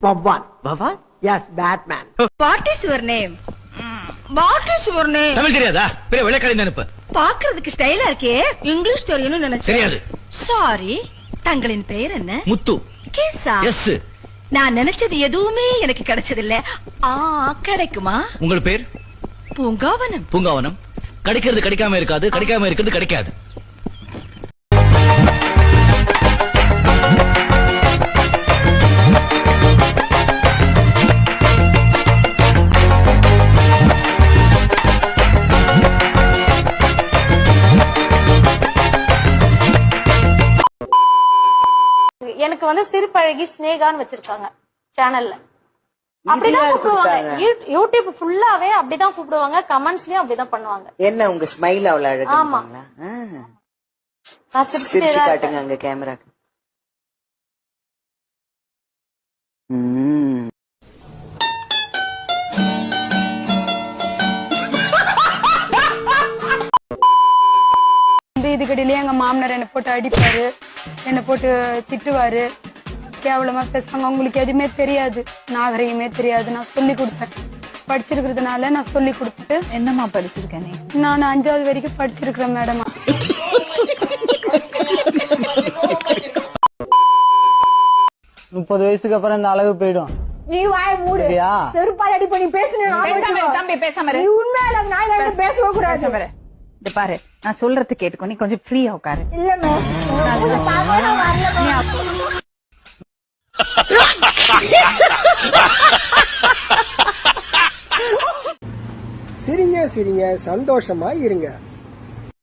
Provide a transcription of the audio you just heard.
Bhavan. Pawan. Yes, Batman. What is your name? What is your name? Tamil தெரியாதா? பெரிய வெள்ளைக்காரி நினைப்பு. பாக்குறதுக்கு ஸ்டைலா இருக்கே, இங்கிலீஷ் தெரியும்னு நினைச்சேன். தெரியாது. சாரி. தங்களின் பெயர் என்ன? முத்து. கேசா. எஸ். நான் நினைச்சது எதுவுமே எனக்கு கிடைச்சதில்ல. கிடைக்குமா? உங்கள் பேர்? பூங்காவனம். பூங்காவனம். கிடைக்கிறது கிடைக்காம இருக்காது, கிடைக்காம இருக்கிறது கிடைக்காது. எனக்கு வந்து சிறுபழகி ஸ்னேகான்னு வச்சிருக்காங்க சேனல்ல. அப்படிதான் கூப்பிடுவாங்க. யூடியூப் ஃபுல்லாவே அப்படிதான் கூப்பிடுவாங்க. கமெண்ட்ஸ்லயும் அப்படிதான் பண்ணுவாங்க. என்ன உங்க ஸ்மைல் அவ்வளவு அழகா ஆமா. சிரிச்சு காட்டுங்க அங்க கேமராக்கு. இதுக்கடியிலேயே எங்க மாமனார் என்ன போட்டு அடிப்பாரு, என்ன போட்டு திட்டுவாரு, கேவலமா பேசுவாங்க. உங்களுக்கு எதுவுமே தெரியாது, நாகரிகமே தெரியாது. நான் சொல்லி கொடுத்தேன், படிச்சிருக்கிறதுனால நான் சொல்லி கொடுத்துட்டு. என்னமா படிச்சிருக்கேன்? நான் 5வது வரைக்கும் படிச்சிருக்கிறேன் மேடம். முப்பது வயசுக்கு அப்புறம் இந்த அழகு போயிடும். நீ வாய மூடு. செருப்பால் அடி பண்ணி பேசுனேன். தம்பி பேசாம நீ உண்மையில நான் பேசவே கூடாது. இது பாரு, நான் சொல்றது கேட்டுக்கோ. நீ கொஞ்சம் ஃப்ரீயா உட்காரு. இல்ல சிரிங்க சிரிங்க, சந்தோஷமா இருங்க.